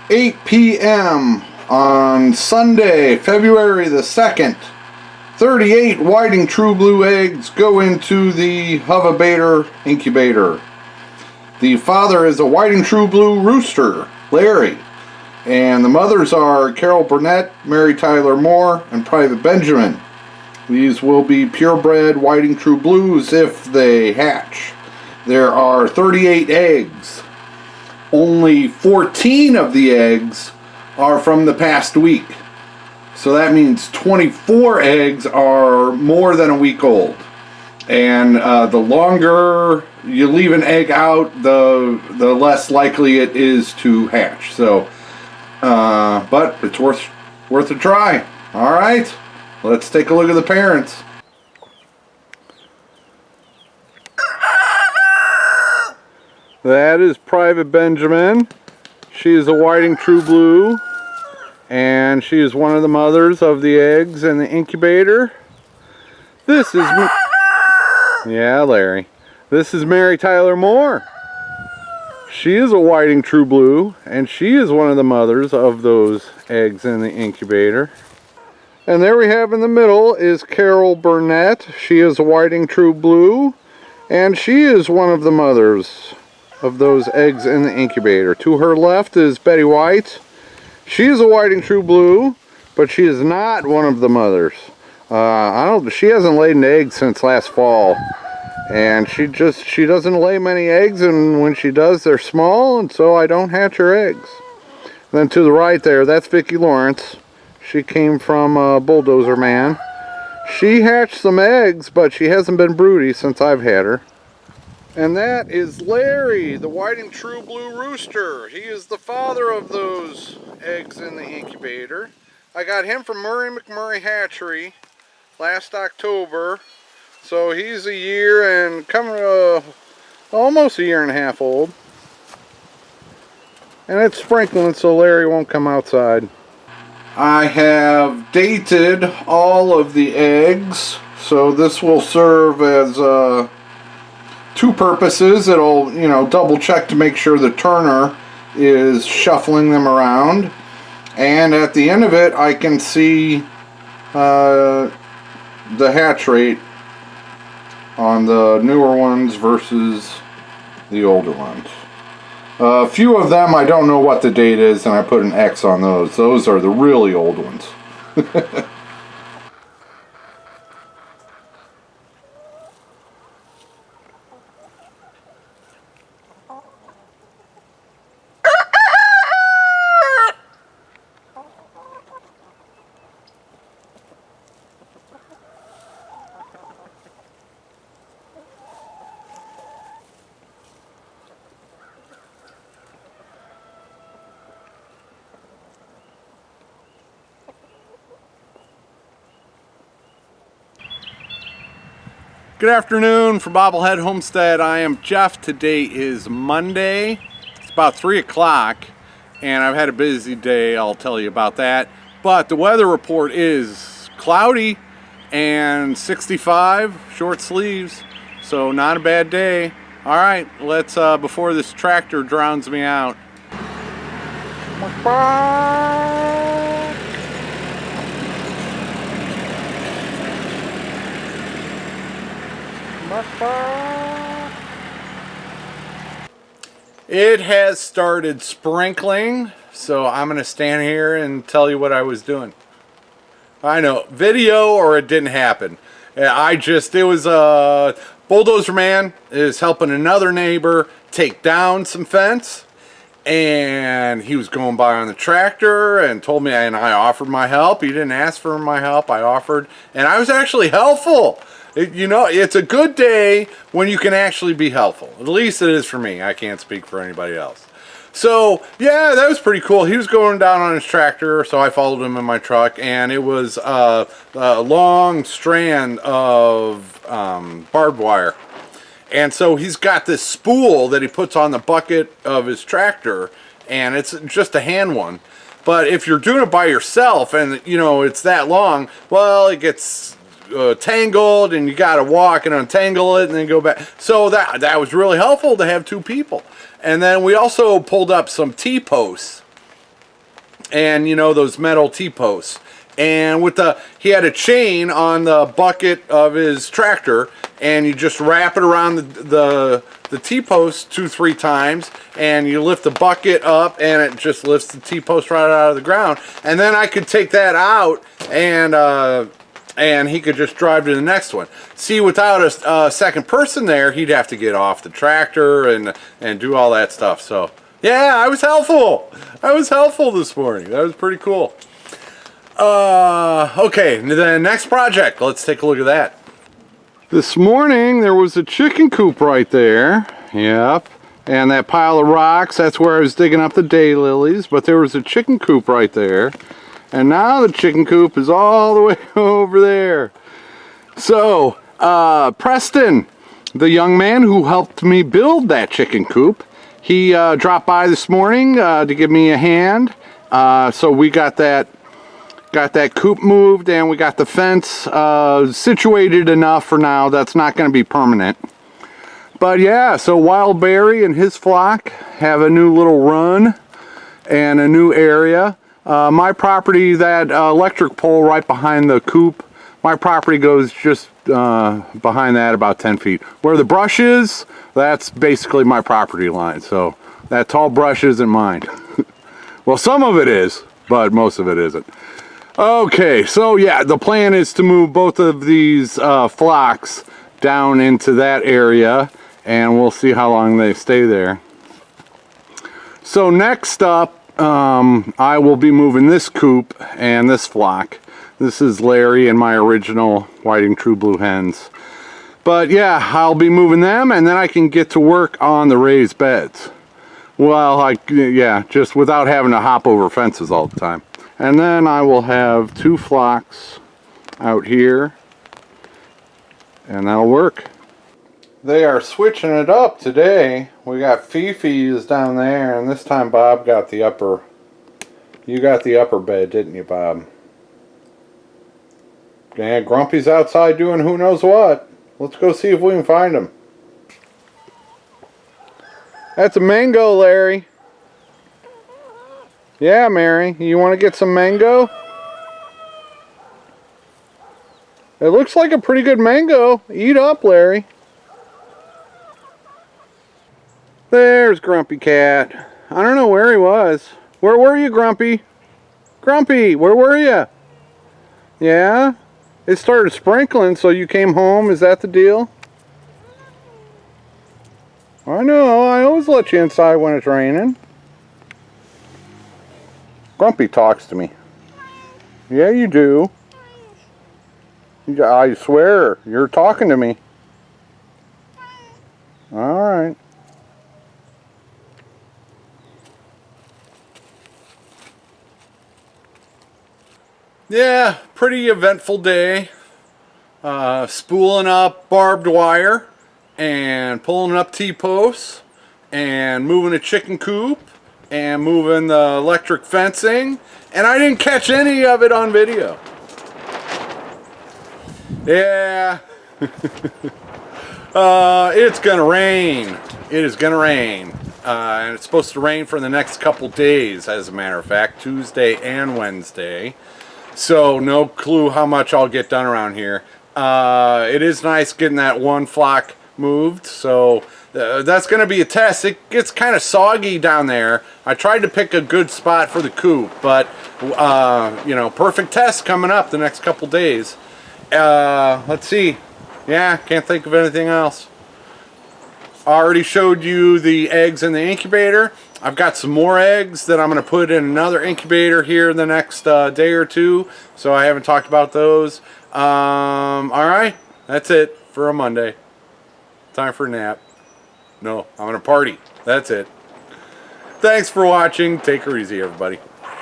8 p.m. on Sunday, February the 2nd. 38 whiting true blue eggs go into the Homestead incubator. The father is a whiting true blue rooster, Larry. And the mothers are Carol Burnett, Mary Tyler Moore, and Private Benjamin. These will be purebred whiting true blues if they hatch. There are 38 eggs. Only 14 of the eggs are from the past week. So that means 24 eggs are more than a week old. And the longer you leave an egg out, the less likely it is to hatch. So, but it's worth a try. All right, let's take a look at the parents. That is Private Benjamin. She is a whiting true blue, and she is one of the mothers of the eggs in the incubator. This is Larry. This is Mary Tyler Moore. She is a whiting true blue, and she is one of the mothers of those eggs in the incubator. And there we have in the middle is Carol Burnett. She is a whiting true blue, and she is one of the mothers of those eggs in the incubator. To her left is Betty White. She is a whiting true blue, but she is not one of the mothers. She hasn't laid an egg since last fall, and she doesn't lay many eggs, and when she does, they're small, and so I don't hatch her eggs. Then to the right there, that's Vicki Lawrence. She came from Bulldozer Man. She hatched some eggs, but she hasn't been broody since I've had her. And that is Larry, the whiting true blue rooster. He is the father of those eggs in the incubator. I got him from Murray McMurray Hatchery last October. So he's a year and almost a year and a half old. And it's sprinkling so Larry won't come outside. I have dated all of the eggs. So this will serve as two purposes. It'll, double check to make sure the turner is shuffling them around, and at the end of it I can see the hatch rate on the newer ones versus the older ones. A few of them I don't know what the date is, and I put an X on those. Those are the really old ones. Good afternoon from Bobblehead Homestead. I am Jeff. Today is Monday. It's about 3 o'clock, and I've had a busy day. I'll tell you about that. But the weather report is cloudy and 65, short sleeves, so not a bad day. All right, let's, before this tractor drowns me out. It has started sprinkling, so I'm going to stand here and tell you what I was doing. I know, video or it didn't happen. It was Bulldozer Man is helping another neighbor take down some fence, and he was going by on the tractor and told me, and I offered my help. He didn't ask for my help, I offered, and I was actually helpful. It's a good day when you can actually be helpful. At least it is for me. I can't speak for anybody else. So, yeah, that was pretty cool. He was going down on his tractor, so I followed him in my truck, and it was a long strand of barbed wire. And so he's got this spool that he puts on the bucket of his tractor, and it's just a hand one. But if you're doing it by yourself and, it's that long, well, it gets tangled, and you got to walk and untangle it and then go back. So that was really helpful to have two people. And then we also pulled up some T-posts and you know, those metal T-posts. And with he had a chain on the bucket of his tractor, and you just wrap it around the T-post 2-3 times, and you lift the bucket up, and it just lifts the T-post right out of the ground. And then I could take that out, and he could just drive to the next one. See, without a second person there, he'd have to get off the tractor and do all that stuff. So yeah, I was helpful. I was helpful this morning. That was pretty cool. Okay, the next project, let's take a look at that. This morning there was a chicken coop right there. Yep. And that pile of rocks, that's where I was digging up the daylilies, but there was a chicken coop right there. And now the chicken coop is all the way over there. So, Preston, the young man who helped me build that chicken coop, he dropped by this morning to give me a hand. So we got that coop moved, and we got the fence situated enough for now. That's not going to be permanent. But yeah, so Wild Berry and his flock have a new little run and a new area. My property, that electric pole right behind the coop, my property goes just behind that about 10 feet. Where the brush is, that's basically my property line. So that tall brush isn't mine. Well, some of it is, but most of it isn't. Okay, so yeah, the plan is to move both of these flocks down into that area, and we'll see how long they stay there. So next up, I will be moving this coop and this flock. This is Larry and my original whiting true blue hens. But yeah, I'll be moving them, and then I can get to work on the raised beds. Well, yeah, just without having to hop over fences all the time. And then I will have 2 flocks out here, and that'll work. They are switching it up today. We got Fifi's down there, and this time Bob got the upper. You got the upper bed, didn't you, Bob? Yeah, Grumpy's outside doing who knows what. Let's go see if we can find him. That's a mango, Larry. Yeah, Mary, you want to get some mango? It looks like a pretty good mango. Eat up, Larry. There's Grumpy Cat. I don't know where he was. Where were you, Grumpy? Grumpy, where were you? Yeah? It started sprinkling, so you came home. Is that the deal? I know. I always let you inside when it's raining. Grumpy talks to me. Yeah, you do. I swear, you're talking to me. Alright. Yeah, pretty eventful day. Spooling up barbed wire and pulling up T-posts and moving a chicken coop and moving the electric fencing, and I didn't catch any of it on video. Yeah. It's gonna rain. It is gonna rain. And it's supposed to rain for the next couple days, as a matter of fact, Tuesday and Wednesday. So no clue how much I'll get done around here. It is nice getting that one flock moved, so that's going to be a test. It gets kind of soggy down there. I tried to pick a good spot for the coop, but you know, perfect test coming up the next couple days. Let's see. Yeah, can't think of anything else. I already showed you the eggs in the incubator. I've got some more eggs that I'm going to put in another incubator here in the next day or two, so I haven't talked about those. Alright, that's it for a Monday. Time for a nap. No, I'm going to party. That's it. Thanks for watching. Take her easy, everybody.